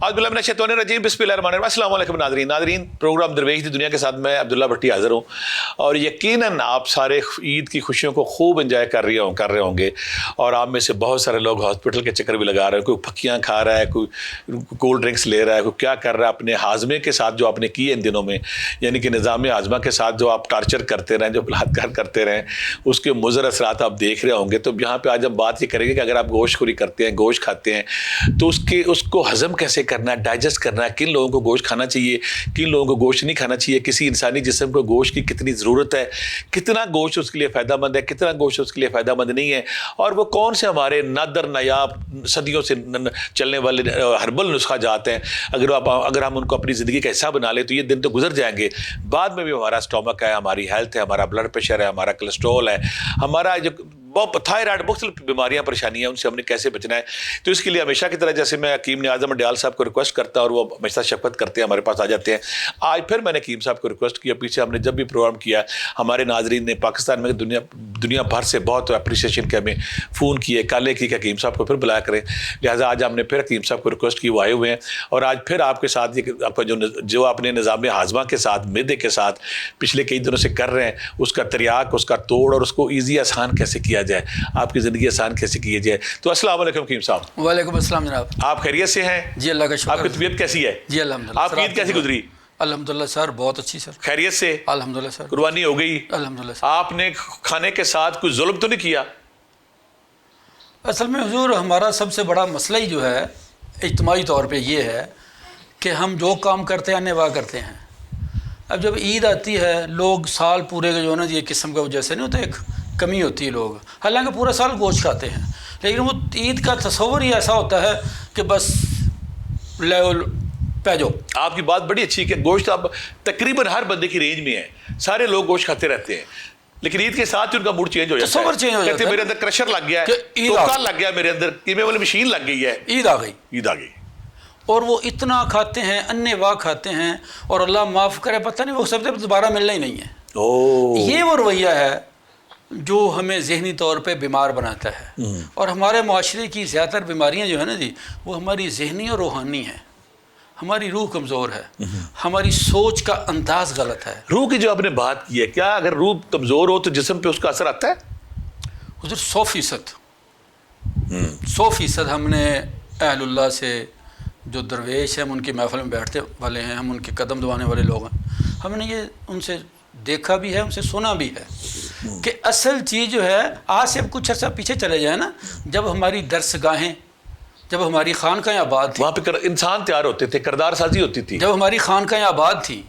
آج بلّہ من الشیطان الرجیم بسم اللہ الرحمن الرحیم. السلام علیکم ناظرین پروگرام درویش دی دنیا کے ساتھ میں عبداللہ بھٹی حاضر ہوں, اور یقیناً آپ سارے عید کی خوشیوں کو خوب انجوائے کر رہے ہوں گے, اور آپ میں سے بہت سارے لوگ ہاسپٹل کے چکر بھی لگا رہے ہیں, کوئی پھکیاں کھا رہا ہے, کوئی کولڈ ڈرنکس لے رہا ہے, کوئی کیا کر رہا ہے اپنے ہاضمے کے ساتھ جو آپ نے کیے ان دنوں میں, یعنی کہ نظام ہاضمہ کے ساتھ جو آپ ٹارچر کرتے رہیں, جو بلاತ್ಕಾರ کرتے رہیں, اس کے مضر اثرات آپ دیکھ رہے ہوں گے. تو یہاں پہ آج ہم بات یہ کریں گے کہ اگر آپ گوشت خوری کرتے ہیں, گوشت کھاتے ہیں, تو اس کو ہضم کیسے کرنا ہے, ڈائجسٹ کرنا ہے, کن لوگوں کو گوشت کھانا چاہیے, کن لوگوں کو گوشت نہیں کھانا چاہیے, کسی انسانی جسم کو گوشت کی کتنی ضرورت ہے, کتنا گوشت اس کے لیے فائدہ مند ہے, کتنا گوشت اس کے لیے فائدہ مند نہیں ہے, اور وہ کون سے ہمارے نادر نایاب صدیوں سے چلنے والے ہربل نسخہ جات ہیں, اگر ہم ان کو اپنی زندگی کا حصہ بنا لیں تو یہ دن تو گزر جائیں گے, بعد میں بھی ہمارا اسٹومک ہے, ہماری ہیلتھ ہے, ہمارا بلڈ پریشر ہے, ہمارا کولیسٹرول ہے, ہمارا جو تھائرائڈ, مختلف بیماریاں پریشانیاں, ان سے ہم نے کیسے بچنا ہے. تو اس کے لیے ہمیشہ کی طرح جیسے میں حکیم نیاز احمد ڈیال صاحب کو ریکویسٹ کرتا ہوں, اور وہ ہمیشہ شفقت کرتے ہیں, ہمارے پاس آ جاتے ہیں. آج پھر میں نے حکیم صاحب کو ریکویسٹ کیا, پیچھے ہم نے جب بھی پروگرام کیا ہمارے ناظرین نے پاکستان میں دنیا بھر سے بہت اپریشیشن کے ہمیں فون کیے, کالے کی کہ حکیم صاحب کو پھر بلایا کریں. لہٰذا آج ہم نے پھر حکیم صاحب کو ریکویسٹ کی, وہ آئے ہوئے ہیں, اور آج پھر آپ کے ساتھ یہ آپ کا جو اپنے نظام ہاضمہ کے ساتھ, معدے کے ساتھ پچھلے کئی دنوں سے کر رہے ہیں, اس کا تریاق, اس کا توڑ, اور اس کو ایزی آسان کیسے کیا جائے, آپ کی زندگی آسان کیسے کی جائے. تو السلام علیکم حکیم صاحب. وعلیکم السلام جناب. آپ خیریت سے ہیں؟ جی اللہ کا شکر. آپ کی طبیعت کیسی ہے؟ جی الحمدللہ. آپ کی عید کیسی گزری؟ الحمدللہ سر, بہت اچھی سر. خیریت سے؟ الحمدللہ سر. قربانی ہو گئی؟ الحمدللہ سر. آپ نے کھانے کے ساتھ کوئی ظلم تو نہیں کیا؟ اصل میں حضور ہمارا سب سے بڑا مسئلہ ہی جو ہے اجتماعی طور پہ یہ ہے کہ ہم جو کام کرتے ہیں نوا کرتے ہیں. اب جب عید آتی ہے, لوگ سال پورے کا جو ہے نا یہ قسم کا جیسے نہیں ہوتا, ایک کمی ہوتی ہے, لوگ حالانکہ پورا سال گوشت کھاتے ہیں, لیکن وہ عید کا تصور ہی ایسا ہوتا ہے کہ بس لیول پہ جو. آپ کی بات بڑی اچھی کہ گوشت اب تقریباً ہر بندے کی رینج میں ہے, سارے لوگ گوشت کھاتے رہتے ہیں, لیکن عید کے ساتھ ہی ان کا موڈ چینج ہو جاتا ہے. تصور چینج ہو جاتا ہے. میرے اندر کریشر لگ گیا ہے, ٹوکا لگ گیا میرے اندر, قیمے والی مشین لگ گئی ہے, عید آ گئی. عید آ گئی. اور وہ اتنا کھاتے ہیں, انے واہ کھاتے ہیں, اور اللہ معاف کرے پتہ نہیں وہ سب سے دوبارہ ملنا ہی نہیں ہے. یہ وہ رویہ ہے جو ہمیں ذہنی طور پہ بیمار بناتا ہے, اور ہمارے معاشرے کی زیادہ تر بیماریاں جو ہے نا جی, وہ ہماری ذہنی اور روحانی ہیں. ہماری روح کمزور ہے, ہماری سوچ کا انداز غلط ہے. روح کی جو آپ نے بات کی ہے, کیا اگر روح کمزور ہو تو جسم پہ اس کا اثر آتا ہے؟ حضور 100% ہم نے اہل اللہ سے, جو درویش ہیں, ہم ان کی محفل میں بیٹھتے والے ہیں, ہم ان کے قدم دبانے والے لوگ ہیں, ہم نے یہ ان سے دیکھا بھی ہے, ان سے سنا بھی ہے کہ اصل چیز جو ہے, آج سے کچھ عرصہ پیچھے چلے جائیں نا, جب ہماری درس گاہیں, جب ہماری خانقاہیں آباد تھی, وہاں پہ انسان تیار ہوتے تھے, کردار سازی ہوتی تھی. جب ہماری خانقاہیں آباد تھی,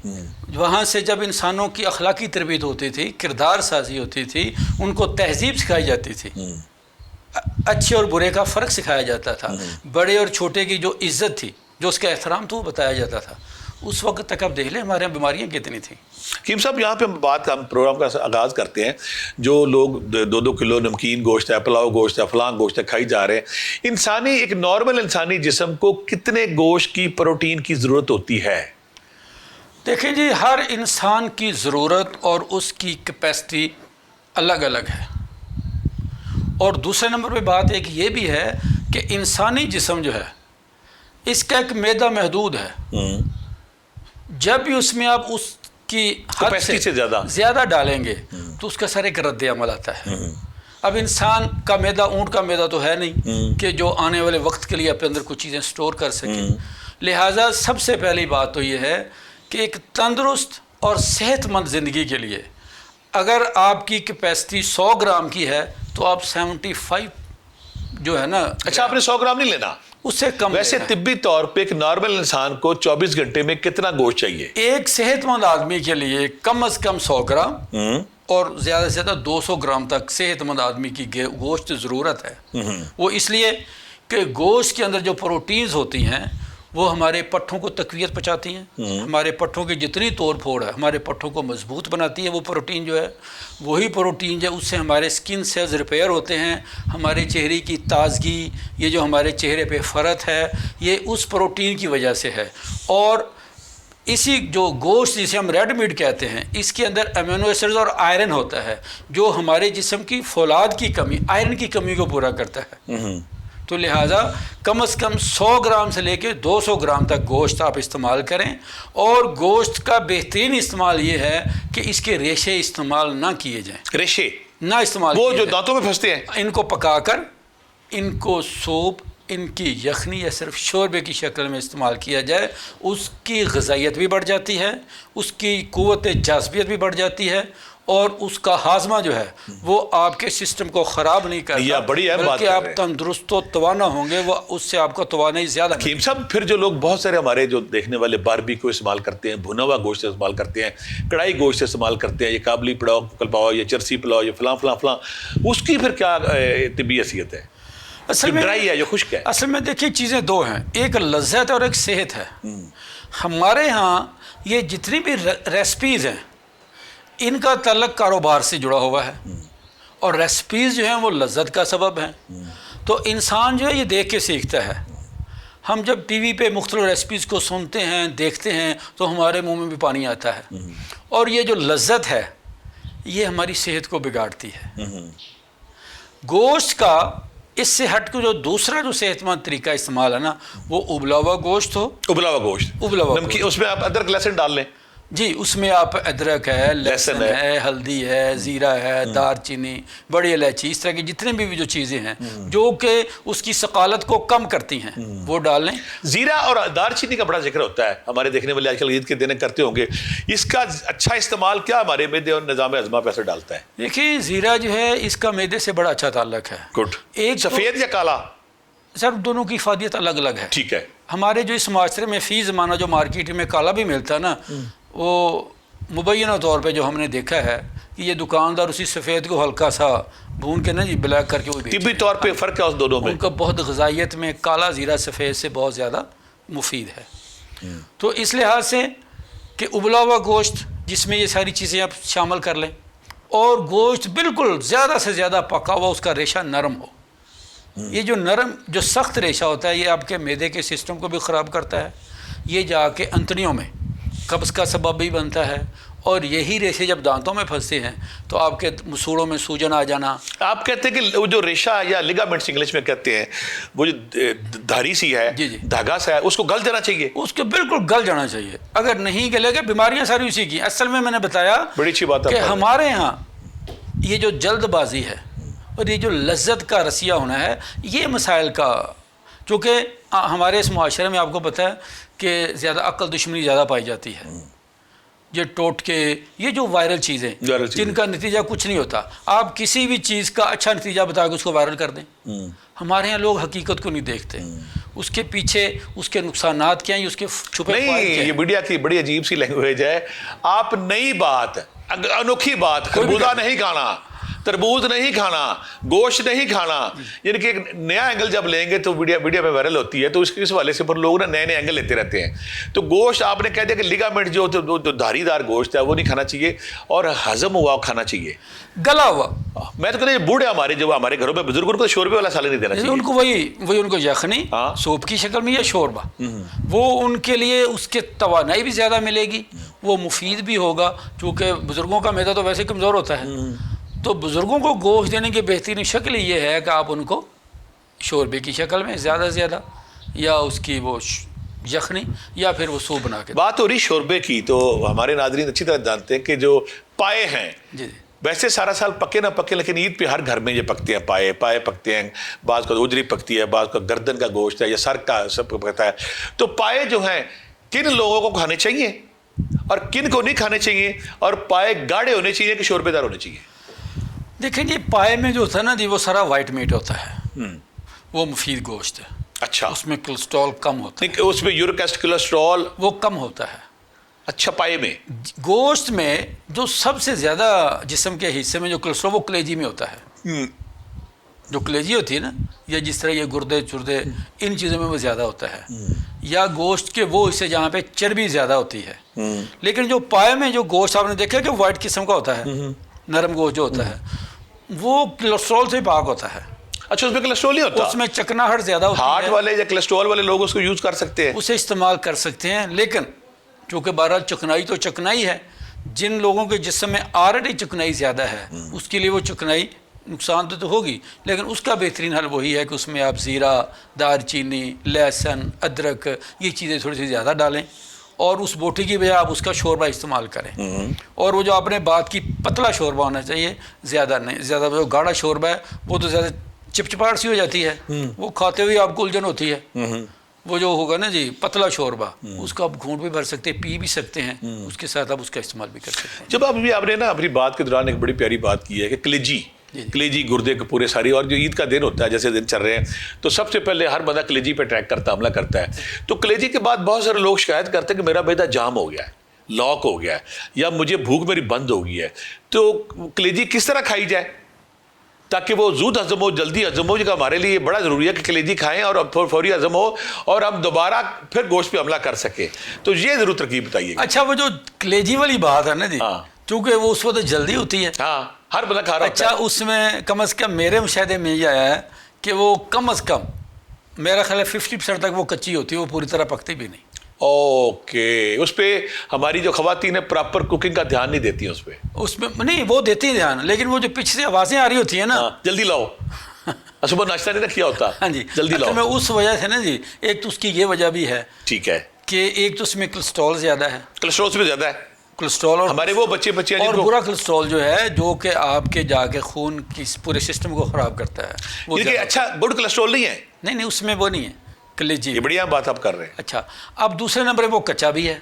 وہاں سے جب انسانوں کی اخلاقی تربیت ہوتی تھی, کردار سازی ہوتی تھی, ان کو تہذیب سکھائی جاتی تھی, اچھے اور برے کا فرق سکھایا جاتا تھا, بڑے اور چھوٹے کی جو عزت تھی, جو اس کا احترام تھا, وہ بتایا جاتا تھا. اس وقت تک آپ دیکھ لیں ہمارے یہاں بیماریاں کتنی تھیں. حکیم صاحب یہاں پہ ہم پروگرام کا آغاز کرتے ہیں, جو لوگ 2-2 کلو نمکین گوشت ہے, پلاؤ گوشت ہے, فلاں گوشت ہے کھائی جا رہے ہیں, ایک نارمل انسانی جسم کو کتنے گوشت کی, پروٹین کی ضرورت ہوتی ہے؟ دیکھیں جی, ہر انسان کی ضرورت اور اس کی کیپیسٹی الگ الگ ہے. اور دوسرے نمبر پہ بات ایک یہ بھی ہے کہ انسانی جسم جو ہے, اس کا ایک معدہ محدود ہے. جب بھی اس میں آپ اس کی حد سے زیادہ ڈالیں گے تو اس کا سر ایک رد عمل آتا ہے. اب انسان کا معدہ اونٹ کا معدہ تو ہے نہیں کہ جو آنے والے وقت کے لیے اپنے اندر کچھ چیزیں سٹور کر سکیں. لہٰذا سب سے پہلی بات تو یہ ہے کہ ایک تندرست اور صحت مند زندگی کے لیے اگر آپ کی کیپیسٹی 100 گرام کی ہے تو آپ 75 جو ہے نا, اچھا آپ نے 100 گرام نہیں لینا, اس سے کم. ویسے طبی طور پہ ایک نارمل انسان کو 24 گھنٹے میں کتنا گوشت چاہیے؟ ایک صحت مند آدمی کے لیے کم از کم 100 گرام اور زیادہ سے زیادہ 200 گرام تک صحت مند آدمی کی گوشت ضرورت ہے. وہ اس لیے کہ گوشت کے اندر جو پروٹینز ہوتی ہیں وہ ہمارے پٹھوں کو تقویت پہنچاتی ہیں, ہمارے پٹھوں کی جتنی توڑ پھوڑ ہے ہمارے پٹھوں کو مضبوط بناتی ہے. وہ پروٹین جو ہے, وہی پروٹین جو ہے اس سے ہمارے سکن سیلز ریپیئر ہوتے ہیں, ہمارے چہرے کی تازگی, یہ جو ہمارے چہرے پہ فرت ہے, یہ اس پروٹین کی وجہ سے ہے. اور اسی جو گوشت جسے ہم ریڈ میٹ کہتے ہیں, اس کے اندر امینو ایسڈز اور آئرن ہوتا ہے جو ہمارے جسم کی فولاد کی کمی, آئرن کی کمی کو پورا کرتا ہے. تو لہٰذا کم از کم 100 گرام سے لے کے 200 گرام تک گوشت آپ استعمال کریں. اور گوشت کا بہترین استعمال یہ ہے کہ اس کے ریشے استعمال نہ کیے جائیں. ریشے نہ استعمال وہ کیے جو جائیں. دانتوں میں پھنستے ہیں. ان کو پکا کر ان کو سوپ، ان کی یخنی یا صرف شوربے کی شکل میں استعمال کیا جائے. اس کی غذائیت بھی بڑھ جاتی ہے، اس کی قوت جاذبیت بھی بڑھ جاتی ہے، اور اس کا ہاضمہ جو ہے وہ آپ کے سسٹم کو خراب نہیں کرتا، بڑی اہم بات بلکہ کر آپ رہے ہیں. تندرست و توانا ہوں گے. وہ اس سے آپ کا توانائی زیادہ حکیم صاحب، پھر جو لوگ بہت سارے ہمارے جو دیکھنے والے باربی کو استعمال کرتے ہیں، بھنا ہوا گوشت استعمال کرتے ہیں، کڑھائی گوشت استعمال کرتے ہیں، یہ کابلی پلاؤ یا چرسی پلاؤ یا فلاں فلاں فلاں، اس کی پھر کیا طبی حیثیت ہے؟ اصل میں ڈرائی ہے یا خشک ہے؟ اصل میں دیکھیے چیزیں دو ہیں، ایک لذت اور ایک صحت ہے. ہمارے ہاں یہ جتنی بھی ریسپیز ہیں ان کا تعلق کاروبار سے جڑا ہوا ہے، اور ریسپیز جو ہیں وہ لذت کا سبب ہیں. تو انسان جو ہے یہ دیکھ کے سیکھتا ہے. ہم جب ٹی وی پہ مختلف ریسپیز کو سنتے ہیں، دیکھتے ہیں، تو ہمارے منہ میں بھی پانی آتا ہے. اور یہ جو لذت ہے یہ ہماری صحت کو بگاڑتی ہے. گوشت کا اس سے ہٹ کے جو دوسرا جو صحت مند طریقہ استعمال ہے نا، وہ ابلا ہوا گوشت ہو. ابلا ہوا گوشت، نمکین، اس میں آپ ادرک لہسن ڈال لیں. جی، اس میں آپ ادرک ہے، لہسن ہے، ہلدی ہے، زیرہ ہے، دار چینی، بڑی الائچی، اس طرح کی جتنے بھی جو چیزیں ہیں جو کہ اس کی ثقالت کو کم کرتی ہیں وہ ڈال لیں. زیرہ اور دار چینی کا بڑا ذکر ہوتا ہے، ہمارے دیکھنے والے آج کل عید کے دن کرتے ہوں گے. اس کا اچھا استعمال کیا ہمارے معدے اور نظام ہضمہ پہ اثر ڈالتا ہے؟ دیکھیے، زیرہ جو ہے اس کا معدے سے بڑا اچھا تعلق ہے. گڈ. ایک سفید یا کالا؟ سر دونوں کی افادیت الگ الگ ہے. ٹھیک ہے. ہمارے جو اس معاشرے میں فی زمانہ جو مارکیٹ میں کالا بھی ملتا ہے نا، وہ مبینہ طور پہ جو ہم نے دیکھا ہے کہ یہ دکاندار اسی سفید کو ہلکا سا بھون کے نا جی بلیک کر کے وہ طبی طور پہ فرق ہے اس دونوں میں. ان کا بہت غذائیت میں کالا زیرہ سفید سے بہت زیادہ مفید ہے. تو اس لحاظ سے کہ ابلا ہوا گوشت جس میں یہ ساری چیزیں آپ شامل کر لیں، اور گوشت بالکل زیادہ سے زیادہ پکا ہوا، اس کا ریشہ نرم ہو. یہ جو سخت ریشہ ہوتا ہے یہ آپ کے معدے کے سسٹم کو بھی خراب کرتا ہے. یہ جا کے انتڑیوں میں قبض کا سبب بھی بنتا ہے، اور یہی ریشے جب دانتوں میں پھنستے ہیں تو آپ کے مسوڑوں میں سوجن آ جانا. آپ کہتے ہیں کہ وہ جو ریشہ یا لیگامنٹس انگلش میں کہتے ہیں، وہ جو دھاری سی ہے، جی جی، دھاگا سا ہے، اس کو گل جانا چاہیے. اس کو بالکل گل جانا چاہیے. اگر نہیں گلے گا بیماریاں ساری اسی کی. اصل میں نے بتایا بڑی اچھی بات کہ ہمارے ہاں یہ جو جلد بازی ہے اور یہ جو لذت کا رسیہ ہونا ہے، یہ مسائل کا، چونکہ ہمارے اس معاشرے میں آپ کو پتہ ہے کہ زیادہ عقل دشمنی زیادہ پائی جاتی ہے. یہ ٹوٹکے، یہ جو وائرل چیزیں جن کا نتیجہ کچھ نہیں ہوتا، آپ کسی بھی چیز کا اچھا نتیجہ بتا کے اس کو وائرل کر دیں. ہمارے ہیں لوگ حقیقت کو نہیں دیکھتے، اس کے پیچھے اس کے نقصانات کیا ہیں، اس کے چھپے فوائد کیا ہیں. یہ میڈیا کی بڑی عجیب سی لینگویج ہے. آپ نئی بات، انوکھی بات، خربوزہ نہیں کھانا، تربوز نہیں کھانا، گوشت نہیں کھانا، یعنی کہ ایک نیا اینگل جب لیں گے تو میڈیا پہ وائرل ہوتی ہے. تو اس حوالے سے پر لوگ نا نئے نئے اینگل لیتے رہتے ہیں. تو گوشت آپ نے کہہ دیا کہ لیگامنٹ جو دھاری دار گوشت ہے وہ نہیں کھانا چاہیے، اور ہضم ہوا کھانا چاہیے، گلا ہوا. میں تو کہتا ہوں بوڑھے ہمارے جو ہمارے گھروں میں بزرگوں کو شوربے والا سالن نہیں دینا چاہیے. ان کو وہی ان کو یخنی سوپ کی شکل میں یا شوربہ، وہ ان کے لیے اس کے توانائی بھی زیادہ ملے گی، وہ مفید بھی ہوگا. چونکہ بزرگوں کا معدہ تو ویسے کمزور ہوتا ہے، تو بزرگوں کو گوشت دینے کی بہترین شکل یہ ہے کہ آپ ان کو شوربے کی شکل میں زیادہ سے زیادہ، یا اس کی وہ یخنی، یا پھر وہ سوپ بنا کے. بات ہو رہی شوربے کی، تو ہمارے ناظرین اچھی طرح جانتے ہیں کہ جو پائے ہیں، جی ویسے سارا سال پکے نہ پکے، لیکن عید پہ ہر گھر میں یہ پکتے ہیں. پائے پکتے ہیں، بعض کا اجری پکتی ہے، بعض کا گردن کا گوشت ہے یا سر کا سب کو پکتا ہے. تو پائے جو ہیں کن لوگوں کو کھانے چاہیے اور کن کو نہیں کھانے چاہیے، اور پائے گاڑے ہونے چاہیے کہ شوربے دار ہونے چاہیے؟ دیکھیں جی، پائے میں جو ہوتا ہے نا جی، وہ سارا وائٹ میٹ ہوتا ہے، وہ مفید گوشت ہے. اچھا. اس میں کولیسٹرول کم ہوتا ہے، اس میں یورک ایسڈ کولیسٹرول وہ کم ہوتا ہے. اچھا. پائے میں گوشت میں جو سب سے زیادہ جسم کے حصے میں جو کولیسٹرول وہ کلیجی میں ہوتا ہے. جو کلیجی ہوتی ہے نا، یا جس طرح یہ گردے چردے، ان چیزوں میں وہ زیادہ ہوتا ہے. یا گوشت کے وہ حصے جہاں پہ چربی زیادہ ہوتی ہے. لیکن جو پائے میں جو گوشت آپ نے دیکھا کہ وائٹ قسم کا ہوتا ہے، نرم گوشت جو ہوتا ہے، وہ کولیسٹرول سے پاک ہوتا ہے. اچھا. اس میں کولیسٹرول نہیں ہوتا؟ اس میں چکناہٹ زیادہ ہوتی ہے. ہارٹ والے یا کولیسٹرول والے لوگ اس کو یوز کر سکتے ہیں، اسے استعمال کر سکتے ہیں. لیکن چونکہ بہرحال چکنائی تو چکنائی ہے، جن لوگوں کے جسم میں آلریڈی چکنائی زیادہ ہے اس کے لیے وہ چکنائی نقصان تو ہوگی، لیکن اس کا بہترین حل وہی ہے کہ اس میں آپ زیرہ، دار چینی، لہسن، ادرک، یہ چیزیں تھوڑی سی زیادہ ڈالیں، اور اس بوٹی کی بجائے آپ اس کا شوربہ استعمال کریں۔ اور وہ جو آپ نے بات کی پتلا شوربہ ہونا چاہیے، زیادہ نہیں، زیادہ جو گاڑھا شوربہ ہے وہ تو زیادہ چپچپاہٹ سی ہو جاتی ہے، وہ کھاتے ہوئے آپ کو الجھن ہوتی ہے۔ وہ جو ہوگا نا جی پتلا شوربہ، اس کا آپ گھونٹ بھی بھر سکتے ہیں، پی بھی سکتے ہیں، اس کے ساتھ آپ اس کا استعمال بھی کر سکتے ہیں۔ جب آپ نے نا اپنی بات کے دوران ایک بڑی پیاری بات کی ہے کہ کلیجی گردے کے پورے ساری، اور جو عید کا دن ہوتا ہے جیسے دن چل رہے ہیں تو سب سے پہلے ہر بندہ کلیجی پہ ٹریک کرتا، حملہ کرتا ہے، تو کلیجی کے بعد بہت سارے لوگ شکایت کرتے ہیں کہ میرا معدہ جام ہو گیا ہے، لاک ہو گیا ہے، یا مجھے بھوک میری بند ہو گئی ہے، تو کلیجی کس طرح کھائی جائے تاکہ وہ زود ہضم ہو، جلدی ہضم ہو؟ جو ہمارے لیے بڑا ضروری ہے کہ کلیجی کھائیں اور فوری ہضم ہو اور ہم دوبارہ پھر گوشت پہ حملہ کر سکیں، تو یہ ضرور ترکیب بتائیے گا۔ اچھا، وہ جو کلیجی والی بات ہے نا جی، چونکہ وہ اس وقت جلدی ہوتی ہے، ہاں ہر بندہ کھا رہا ہوتا ہے۔ اچھا، اس میں کم از کم میرے مشاہدے میں یہ آیا ہے کہ وہ کم از کم میرا خیال ہے 50% تک وہ کچی ہوتی ہے، وہ پوری طرح پکتی بھی نہیں۔ اوکے، اس پہ ہماری جو خواتین ہیں پراپر کوکنگ کا دھیان نہیں دیتی ہیں اس پہ؟ اس میں نہیں، وہ دیتی ہیں دھیان، لیکن وہ جو پیچھے سے آوازیں آ رہی ہوتی ہیں نا، جلدی لاؤ، صبح ناشتہ نہیں رکھا ہوتا، ہاں جی، جلدی لاؤ۔ میں اس وجہ سے نا جی، ایک تو اس کی یہ وجہ بھی ہے، ٹھیک ہے، کہ ایک تو اس میں کولیسٹرول زیادہ ہے، کولیسٹرول سے بھی زیادہ ہے کولیسٹرول، اور ہمارے وہ بچے اور برا کولیسٹرول جو ہے جو کہ آپ کے جا کے خون کی پورے سسٹم کو خراب کرتا ہے، وہ یہ کہ اچھا گڈ کولیسٹرول نہیں ہے؟ نہیں، اس میں وہ نہیں ہے کلیجی۔ یہ بڑی اہم بات آپ کر رہے ہیں۔ اچھا، اب دوسرے نمبر پہ وہ کچا بھی ہے،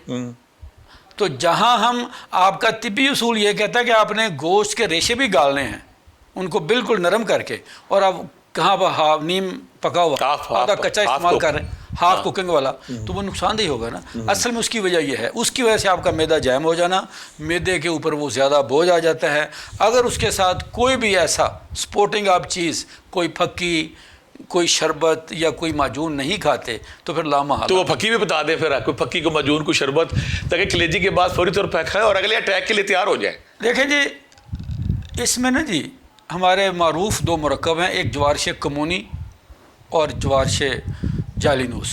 تو جہاں ہم، آپ کا طبی اصول یہ کہتا ہے کہ آپ نے گوشت کے ریشے بھی گالنے ہیں، ان کو بالکل نرم کر کے، اور آپ کہاں پر نیم پکا ہوا آدھا کچا استعمال کر رہے ہیں، ہاف کوکنگ والا، تو وہ نقصان دہ ہوگا نا۔ اصل میں اس کی وجہ یہ ہے، اس کی وجہ سے آپ کا معدہ جام ہو جانا، معدے کے اوپر وہ زیادہ بوجھ آ جاتا ہے۔ اگر اس کے ساتھ کوئی بھی ایسا سپورٹنگ آپ چیز، کوئی پھکی، کوئی شربت یا کوئی معجون نہیں کھاتے، تو پھر لامحالہ تو وہ پھکی بھی بتا دیں پھر، کوئی پھکی کو معجون کو شربت، تاکہ کلیجی کے بعد فوری طور پہ کھائیں اور اگلے اٹیک کے لیے تیار ہو جائیں۔ دیکھیں جی، اس میں نا جی ہمارے معروف دو مرکب ہیں، ایک جوارش کمونی اور جوارش جالینوس۔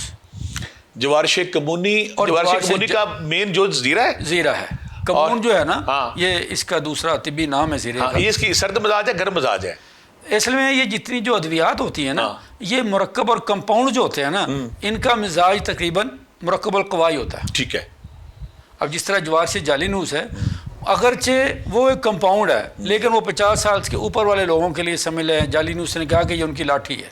جوارش کمونی، اور جوارش کمونی کا مین جو زیرہ ہے، زیرہ ہے، کمون جو ہے نا، یہ اس کا دوسرا طبی نام ہے زیرے کا۔ یہ اس کی سرد مزاج ہے، گرم مزاج ہے؟ اصل میں یہ جتنی جو ادویات ہوتی ہیں نا، یہ مرکب اور کمپاؤنڈ جو ہوتے ہیں نا، ان کا مزاج تقریباً مرکب القوائی ہوتا ہے۔ ٹھیک ہے۔ اب جس طرح جوارش جالینوس ہے، اگرچہ وہ ایک کمپاؤنڈ ہے، لیکن وہ 50 سال کے اوپر والے لوگوں کے لیے سمجھ لیں، جالینوس نے کہا کہ یہ ان کی لاٹھی ہے۔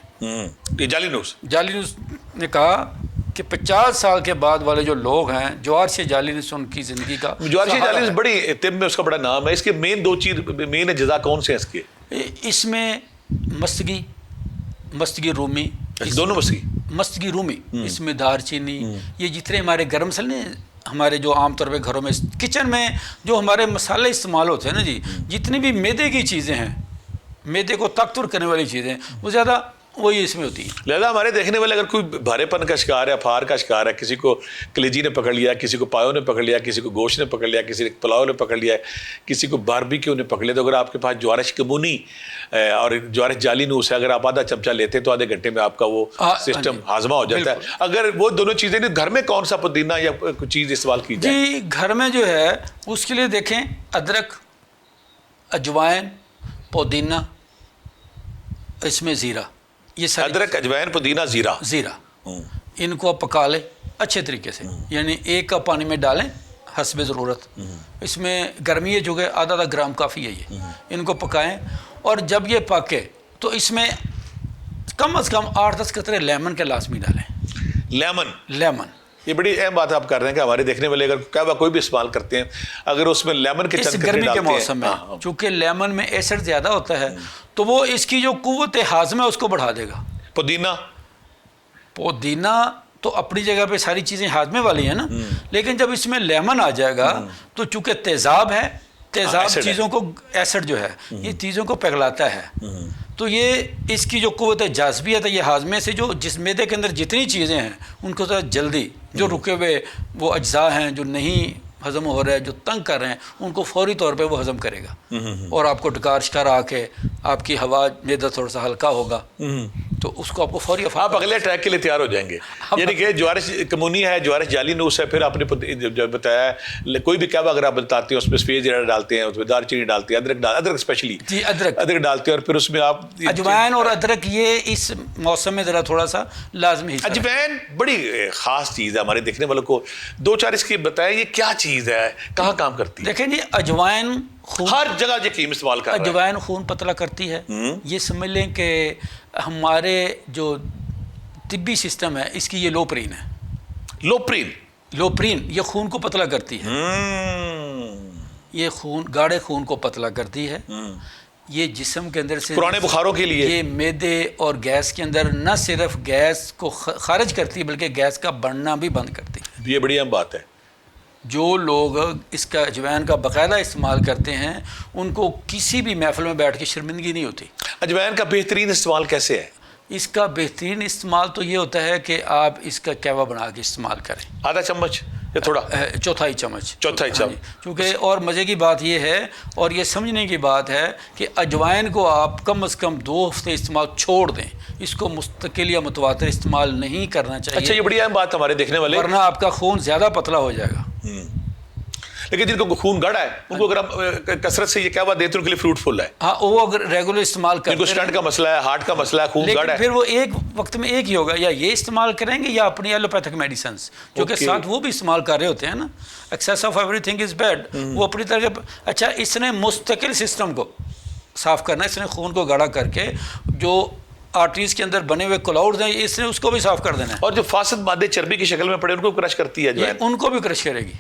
یہ جالینوس نے کہا کہ 50 سال کے بعد والے جو لوگ ہیں، جوارش جالینوس ان کی زندگی کا جوارش جالینوس بڑی طب میں اس کا بڑا نام ہے۔ اس کے مین دو چیز مین اجزاء کون سے ہیں اس کے؟ اس میں مستگی رومی، دونوں مستگی رومی، اس میں دار چینی، یہ جتنے ہمارے گرم مسالے، ہمارے جو عام طور پہ گھروں میں کچن میں جو ہمارے مسالے استعمال ہوتے ہیں نا جی، جتنی بھی میدے کی چیزیں ہیں، میدے کو طاقتور کرنے والی چیزیں، وہ زیادہ وہی اس میں ہوتی ہے۔ لہذا ہمارے دیکھنے والے اگر کوئی بھارے پن کا شکار ہے، پھار کا شکار ہے، کسی کو کلیجی نے پکڑ لیا، کسی کو پایوں نے پکڑ لیا، کسی کو گوشت نے پکڑ لیا، کسی نے پلاؤ نے پکڑ لیا، کسی کو باربیکیو نے پکڑ لیا، تو اگر آپ کے پاس جوارش کمونی اور جوارش جالینوس ہے، اگر آپ آدھا چمچہ لیتے ہیں تو آدھے گھنٹے میں آپ کا وہ سسٹم ہاضمہ ہو جاتا ہے۔ اگر وہ دونوں چیزیں نہیں، گھر میں کون سا پودینہ یا کوئی چیز استعمال کی جائے؟ جی، گھر میں جو ہے اس کے لیے دیکھیں، ادرک، اجوائن، پودینہ، اس میں زیرہ، یہ ساری ادرک، اجوائن، پودینہ، زیرہ، ان کو آپ پکا لیں اچھے طریقے سے، یعنی 1 کپ پانی میں ڈالیں حسب ضرورت۔ اس میں گرمی ہے جو کہ آدھا گرام کافی ہے، یہ ان کو پکائیں، اور جب یہ پکے تو اس میں کم از کم 8-10 قطرے لیمن کے لازمی ڈالیں۔ لیمن یہ بڑی اہم بات آپ کر رہے ہیں کہ ہمارے دیکھنے والے اگر کہوا کوئی بھی استعمال کرتے ہیں، اگر اس میں لیمن کے چند قطرے گرمی کے ڈالتے ہیں، موسم میں چونکہ لیمن میں ایسڈ زیادہ ہوتا ہے، تو وہ اس کی جو قوت ہاضمہ ہے اس کو بڑھا دے گا۔ پودینہ تو اپنی جگہ پہ ساری چیزیں ہاضمے والی ہیں نا، لیکن جب اس میں لیمن آ جائے گا تو چونکہ تیزاب ہے، تیزاب چیزوں کو، ایسڈ جو ہے یہ چیزوں کو پگھلاتا ہے، تو یہ اس کی جو قوت جاذبیت ہے، یہ ہاضمے سے جو جس معدے کے اندر جتنی چیزیں ہیں ان کو ذرا جلدی، جو رکے ہوئے وہ اجزاء ہیں جو نہیں ہضم ہو رہے ہیں، جو تنگ کر رہے ہیں، ان کو فوری طور پہ وہ ہضم کرے گا، اور آپ کو ڈکار شکار آ کے آپ کی ہوا معدہ تھوڑا سا ہلکا ہوگا، تو تو اس کو آپ کو فوری آپ اگلے اٹیک کے لیے تیار ہو جائیں گے. یعنی کہ جوارش کمونی ہے, جوارش جعلی نوس ہے, پھر آپ نے جو بتایا کوئی بھی کعبہ اگر آپ بتاتے ہیں اس میں سفید زیرہ ڈالتے ہیں, اس میں دار چینی ڈالتے ہیں, ادرک اسپیشلی جی ادرک ڈالتے ہیں, اور پھر اس میں آپ اجوائن اور ادرک یہ اس موسم میں ذرا تھوڑا سا لازمی حصہ. اجوائن بڑی خاص چیز ہے ہمارے دیکھنے والوں کو, 2-4 اس کی بتائیں یہ کیا چیز ہے, کہاں کام کرتی ہے؟ دیکھیں جی اجوائن ہر جگہ یقین استعمال کر رہا ہے. اجوائن خون پتلا کرتی ہے. یہ سمجھ لیں کہ ہمارے جو طبی سسٹم ہے اس کی یہ لوپرین ہے. لوپرین یہ خون کو پتلا کرتی ہے. یہ خون گاڑے خون کو پتلا کرتی ہے. یہ جسم کے اندر سے پرانے بخاروں کے لیے یہ معدے اور گیس کے اندر نہ صرف گیس کو خارج کرتی ہے بلکہ گیس کا بڑھنا بھی بند کرتی ہے. یہ بڑی اہم بات ہے. جو لوگ اس کا اجوائن کا باقاعدہ استعمال کرتے ہیں ان کو کسی بھی محفل میں بیٹھ کے شرمندگی نہیں ہوتی. اجوائن کا بہترین استعمال کیسے ہے؟ اس کا بہترین استعمال تو یہ ہوتا ہے کہ آپ اس کا کہوہ بنا کے استعمال کریں. آدھا چمچ یا تھوڑا؟ چوتھائی چمچ. کیونکہ اور مزے کی بات یہ ہے اور یہ سمجھنے کی بات ہے کہ اجوائن کو آپ کم از کم 2 ہفتے استعمال چھوڑ دیں. اس کو مستقل یا متواتر استعمال نہیں کرنا چاہیے. اچھا, یہ بڑی اہم بات ہمارے دیکھنے والے, ورنہ آپ کا خون زیادہ پتلا ہو جائے گا. لیکن جن کو خون گڑا ہے ان کو اگر ہم کثرت سے یہ کیا بات دیتے ہیں ان کے لیے فروٹفل ہے. ہاں وہ اگر ریگولر استعمال کریں, جن کو اسٹنٹ کا مسئلہ ہے, ہارٹ کا مسئلہ ہے, خون گڑا ہے, پھر وہ ایک وقت میں ایک ہی ہوگا, یا یہ استعمال کریں گے یا اپنی ایلوپیتھک میڈیسنز جو کہ ساتھ وہ بھی استعمال کر رہے ہوتے ہیں نا. Access of every thing is bad. وہ اپنی طرح اچھا اس نے مستقل سسٹم کو صاف کرنا ہے. اس نے خون کو گاڑا کر کے جو آرٹریز کے اندر بنے ہوئے کلاؤڈز ہیں اس نے اس کو بھی صاف کر دینا ہے. اور جو فاسد مادے چربی کی شکل میں پڑے ان کو کرش کرتی ہے جو ہے, ان کو بھی کرش کرے گی.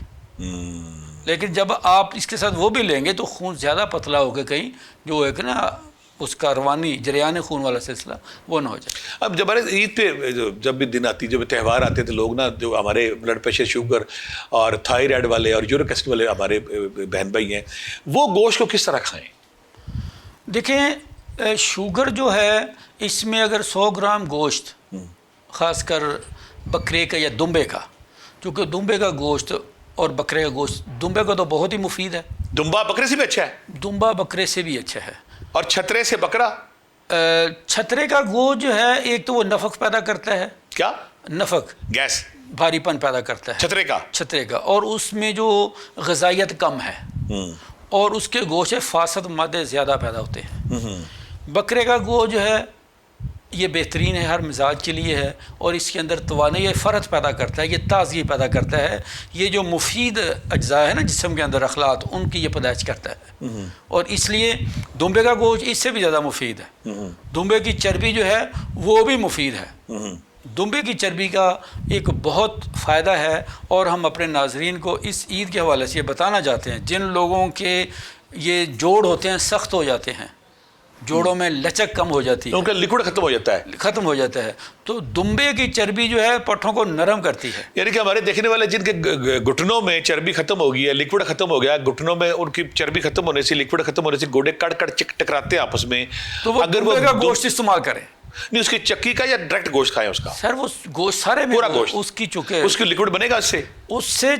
لیکن جب آپ اس کے ساتھ وہ بھی لیں گے تو خون زیادہ پتلا ہو کے کہیں جو ایک نا اس کا روانی جریان خون والا سلسلہ وہ نہ ہو جائے. اب جب ہمارے عید پہ جب بھی دن آتی, جب تہوار آتے تھے, لوگ نا جو ہمارے بلڈ پریشر, شوگر اور تھائرائڈ والے اور یورک ایسڈ والے ہمارے بہن بھائی ہیں, وہ گوشت کو کس طرح کھائیں؟ دیکھیں شوگر جو ہے اس میں اگر 100 گرام گوشت خاص کر بکرے کا یا دمبے کا, چونکہ دمبے کا گوشت اور بکرے کا گوشت, دمبے کا تو بہت ہی مفید ہے. دمبا بکرے سے بھی اچھا ہے؟ دمبا بکرے سے بھی اچھا ہے. اور چھترے سے بکرا؟ چھترے کا گوشت جو ہے ایک تو وہ نفق پیدا کرتا ہے. کیا نفق؟ گیس, بھاری پن پیدا کرتا ہے چھترے کا, اور اس میں جو غذائیت کم ہے, اور اس کے گوشت فاسد مادے زیادہ پیدا ہوتے ہیں. بکرے کا گوشت جو ہے یہ بہترین ہے, ہر مزاج کے لیے ہے, اور اس کے اندر توانائی, یہ فرد پیدا کرتا ہے, یہ تازگی پیدا کرتا ہے. یہ جو مفید اجزاء ہے نا جسم کے اندر اخلاط, ان کی یہ پیدائش کرتا ہے. اور اس لیے دمبے کا گوشت اس سے بھی زیادہ مفید ہے. دمبے کی چربی جو ہے وہ بھی مفید ہے. دمبے کی چربی کا ایک بہت فائدہ ہے, اور ہم اپنے ناظرین کو اس عید کے حوالے سے یہ بتانا چاہتے ہیں, جن لوگوں کے یہ جوڑ ہوتے ہیں سخت ہو جاتے ہیں, جوڑوں میں لچک کم ہو جاتی ہے, ان کا لیکوڈ ختم ہو جاتا ہے, تو دمبے کی چربی جو ہے پٹھوں کو نرم کرتی ہے. یعنی کہ ہمارے دیکھنے والے جن کے گھٹنوں میں چربی ختم ہو گئی ہے, لیکوڈ ختم ہو گیا, گھٹنوں میں ان کی چربی ختم ہونے سے, لیکوڈ ختم ہونے سے گوڑے کٹ ٹکراتے ہیں آپس میں, تو وہ دمبے کا گوشت استعمال کریں. نہیں اس کی چکی کا یا ڈائریکٹ گوشت کھائیں اس کا؟ سر وہ گوشت سارے میں پورا گوشت اس کی چکے اس کی لیکوڈ بنے گا اس سے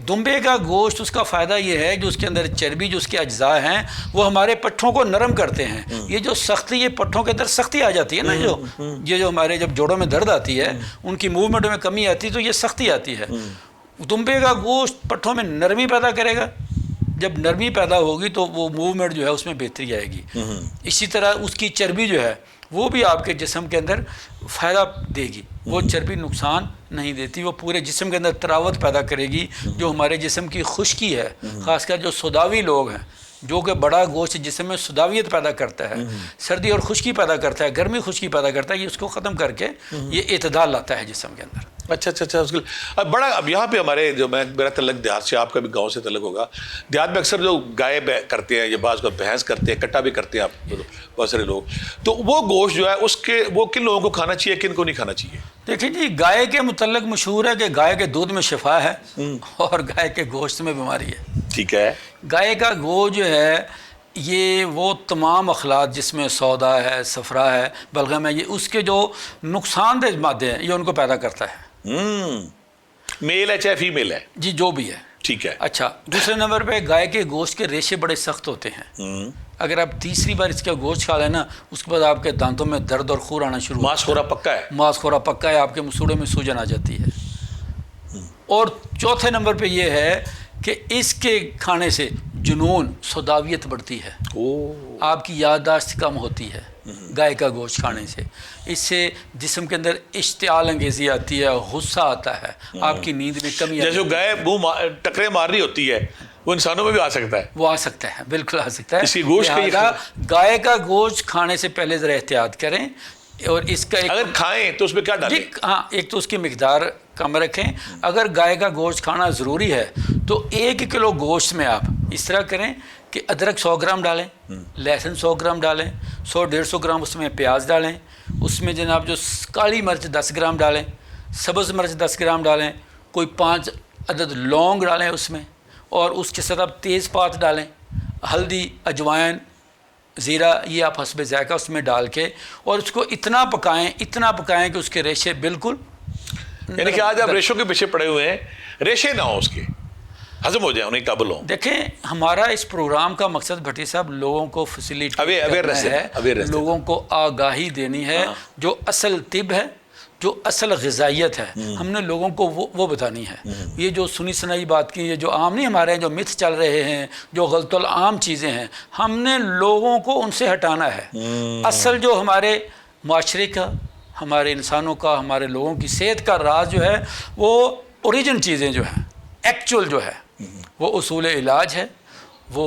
دمبے کا گوشت, اس کا فائدہ یہ ہے جو اس کے اندر چربی, جو اس کے اجزاء ہیں وہ ہمارے پٹھوں کو نرم کرتے ہیں. یہ جو سختی, یہ پٹھوں کے اندر سختی آ جاتی ہے نا, جو ہمارے جب جوڑوں میں درد آتی ہے, ان کی موومنٹ میں کمی آتی ہے, تو یہ سختی آتی ہے. دمبے کا گوشت پٹھوں میں نرمی پیدا کرے گا. جب نرمی پیدا ہوگی تو وہ موومنٹ جو ہے اس میں بہتری آئے گی. اسی طرح اس کی چربی جو ہے وہ بھی آپ کے جسم کے اندر فائدہ دے گی. وہ چربی نقصان نہیں دیتی, وہ پورے جسم کے اندر تراوت پیدا کرے گی. جو ہمارے جسم کی خشکی ہے, خاص کر جو سوداوی لوگ ہیں, جو کہ بڑا گوشت جسم میں سوداویت پیدا کرتا ہے, سردی اور خشکی پیدا کرتا ہے, گرمی خشکی پیدا کرتا ہے, یہ اس کو ختم کر کے یہ اعتدال لاتا ہے جسم کے اندر. اچھا اس کے اب بڑا, اب یہاں پہ ہمارے جو میرا تعلق دیہات سے, آپ کا بھی گاؤں سے تعلق ہوگا, دیہات میں اکثر جو گائے کرتے ہیں, یہ بعض کو بھینس کرتے ہیں, کٹا بھی کرتے ہیں آپ بہت سارے لوگ, تو وہ گوشت جو ہے اس کے وہ کن لوگوں کو کھانا چاہیے, کن کو نہیں کھانا چاہیے؟ دیکھیں جی, گائے کے متعلق مشہور ہے کہ گائے کے دودھ میں شفا ہے اور گائے کے گوشت میں بیماری ہے. ٹھیک ہے. گائے کا گوشت جو ہے یہ وہ تمام اخلاط جس میں سودا ہے, صفرا ہے, بلغم ہے, یہ اس کے جو نقصان دہ مادے ہیں یہ ان کو پیدا کرتا ہے. میل ہے چاہے فیمیل ہے؟ جی جو بھی ہے. ٹھیک ہے. اچھا دوسرے نمبر پہ گائے کے گوشت کے ریشے بڑے سخت ہوتے ہیں. اگر آپ تیسری بار اس کا گوشت کھا لیں نا اس کے بعد آپ کے دانتوں میں درد اور خور آنا شروع. ماس خورا پکا ہے. ماس خورا پکا ہے, آپ کے مسوڑے میں سوجن آ جاتی ہے. اور چوتھے نمبر پہ یہ ہے کہ اس کے کھانے سے جنون سوداویت بڑھتی ہے, آپ کی یادداشت کم ہوتی ہے گائے کا گوشت کھانے سے. اس سے جسم کے اندر اشتعال انگیزی آتی ہے, غصہ آتا ہے, آپ کی نیند میں کمی آتی ہے. جیسے گائے منہ ٹکرے مار رہی ہوتی ہے وہ انسانوں میں بھی آ سکتا ہے. وہ آ سکتا ہے, بالکل آ سکتا ہے. اس کی گوشت لہذا گائے کا گوشت کھانے سے پہلے ذرا احتیاط کریں. اور اس کا ایک اگر کھائیں تو اس میں کیا ڈالیں؟ ہاں ایک تو اس کی مقدار کم رکھیں. اگر گائے کا گوشت کھانا ضروری ہے تو 1 کلو گوشت میں آپ اس طرح کریں کہ ادرک 100 گرام ڈالیں, لہسن 100 گرام ڈالیں, 100-150 گرام اس میں پیاز ڈالیں, اس میں جناب جو کالی مرچ 10 گرام ڈالیں, سبز مرچ 10 گرام ڈالیں, کوئی 5 عدد لونگ ڈالیں اس میں, اور اس کے ساتھ آپ تیز پات ڈالیں, ہلدی, اجوائن, زیرہ, یہ آپ حسب ذائقہ اس میں ڈال کے اور اس کو اتنا پکائیں کہ اس کے ریشے بالکل, یعنی کہ آج آپ ریشوں کے پیچھے پڑے ہوئے ہیں, ریشے نہ ہوں اس کے, ہضم ہو جائیں, انہیں قابل ہوں. دیکھیں ہمارا اس پروگرام کا مقصد بھٹی صاحب لوگوں کو فیسیلیٹی ہے, لوگوں کو آگاہی دینی ہے. جو اصل طب ہے, جو اصل غذائیت ہے, ہم نے لوگوں کو وہ بتانی ہے. یہ جو سنی سنائی بات کی, یہ جو عام نہیں ہمارے ہیں, جو متھ چل رہے ہیں, جو غلط العام چیزیں ہیں, ہم نے لوگوں کو ان سے ہٹانا ہے. اصل جو ہمارے معاشرے کا, ہمارے انسانوں کا, ہمارے لوگوں کی صحت کا راز جو ہے وہ اوریجن چیزیں جو ہیں, ایکچول جو ہے وہ اصول علاج ہے, وہ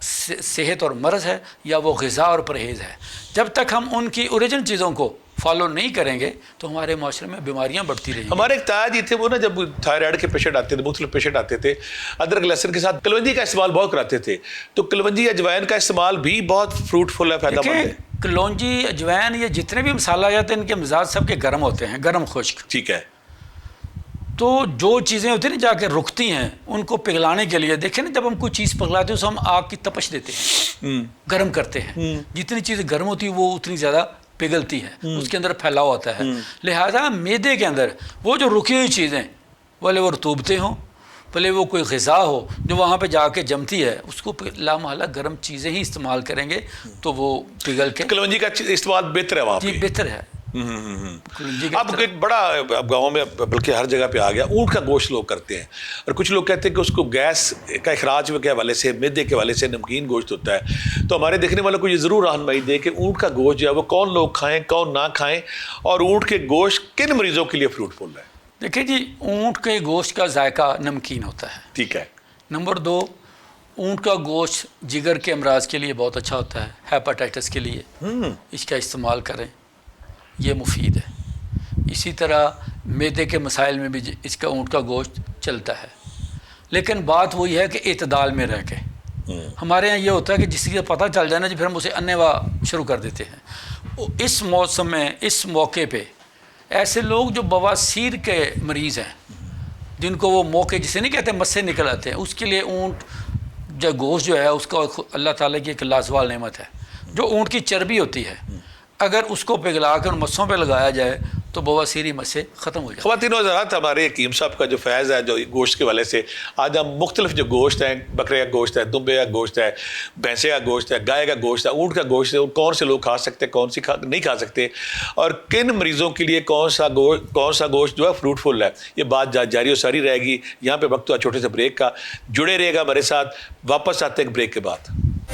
صحت اور مرض ہے, یا وہ غذا اور پرہیز ہے. جب تک ہم ان کی اوریجن چیزوں کو فالو نہیں کریں گے تو ہمارے معاشرے میں بیماریاں بڑھتی رہیں گی. ہمارے ایک تایا جی تھے, وہ نا جب تھائرائڈ کے پیشنٹ آتے تھے, مختلف پیشنٹ آتے تھے, ادرک لہسن کے ساتھ کلونجی کا استعمال بہت کراتے تھے. تو کلونجی اجوائن کا استعمال بھی بہت فروٹفل ہے, فائدہ مند ہے. کلونجی, اجوائن, یہ جتنے بھی مسالہ جاتے ہیں ان کے مزاج سب کے گرم ہوتے ہیں, گرم خشک. ٹھیک ہے. تو جو چیزیں ہوتی ہیں نا جا کے رکتی ہیں, ان کو پگھلانے کے لیے دیکھیں نا, جب ہم کوئی چیز پگھلاتے ہیں تو ہم آگ کی تپش دیتے ہیں, گرم کرتے ہیں. جتنی چیزیں گرم ہوتی ہیں وہ اتنی زیادہ پگھلتی ہے, اس کے اندر پھیلاؤ ہوتا ہے. لہذا معدے کے اندر وہ جو رکی ہوئی چیزیں, بھلے وہ رطوبتیں ہوں, بھلے وہ کوئی غذا ہو جو وہاں پہ جا کے جمتی ہے, اس کو لامحالہ گرم چیزیں ہی استعمال کریں گے تو وہ پگھل کے. کلونجی کا استعمال بہتر ہے وہاں پہ. جی بہتر ہے. اب ایک بڑا گاؤں میں بلکہ ہر جگہ پہ آ گیا, اونٹ کا گوشت لوگ کرتے ہیں, اور کچھ لوگ کہتے ہیں کہ اس کو گیس کا اخراج کے حوالے سے, معدے کے حوالے سے نمکین گوشت ہوتا ہے. تو ہمارے دیکھنے والوں کو یہ ضرور رہنمائی دے کہ اونٹ کا گوشت جو ہے وہ کون لوگ کھائیں, کون نہ کھائیں, اور اونٹ کے گوشت کن مریضوں کے لیے فروٹفل ہے. دیکھیں جی, اونٹ کے گوشت کا ذائقہ نمکین ہوتا ہے. ٹھیک ہے. نمبر 2, اونٹ کا گوشت جگر کے امراض کے لیے بہت اچھا ہوتا ہے, ہیپاٹائٹس کے لیے اس کا استعمال کریں, یہ مفید ہے. اسی طرح معدے کے مسائل میں بھی اس کا اونٹ کا گوشت چلتا ہے. لیکن بات وہی ہے کہ اعتدال میں رہ کے. ہمارے یہاں یہ ہوتا ہے کہ جس کا پتہ چل جائے نا جی, پھر ہم اسے انیوا شروع کر دیتے ہیں. اس موسم میں, اس موقع پہ ایسے لوگ جو بواسیر کے مریض ہیں, جن کو وہ موقع جسے نہیں کہتے مسے نکل آتے ہیں, اس کے لیے اونٹ جو گوشت جو ہے اس کا اللہ تعالیٰ کی ایک لازوال نعمت ہے. جو اونٹ کی چربی ہوتی ہے, اگر اس کو پگھلا کر مسوں پہ لگایا جائے تو بواسیری مسے ختم ہو جائے. خواتین و حضرات, ہمارے حکیم صاحب کا جو فیض ہے جو گوشت کے والے سے, آج ہم مختلف جو گوشت ہیں, بکرے کا گوشت ہے, دمبے کا گوشت ہے, بھینسے کا گوشت ہے, گائے کا گوشت ہے, اونٹ کا گوشت ہے, کون سے لوگ کھا سکتے ہیں, کون سی نہیں کھا سکتے, اور کن مریضوں کے لیے کون سا گوشت جو ہے فروٹفل ہے, یہ بات جاری و ساری رہے گی. یہاں پہ وقت ہوا چھوٹے سے بریک کا, جڑے رہے گا ہمارے ساتھ, واپس آتے ہیں ایک بریک کے بعد.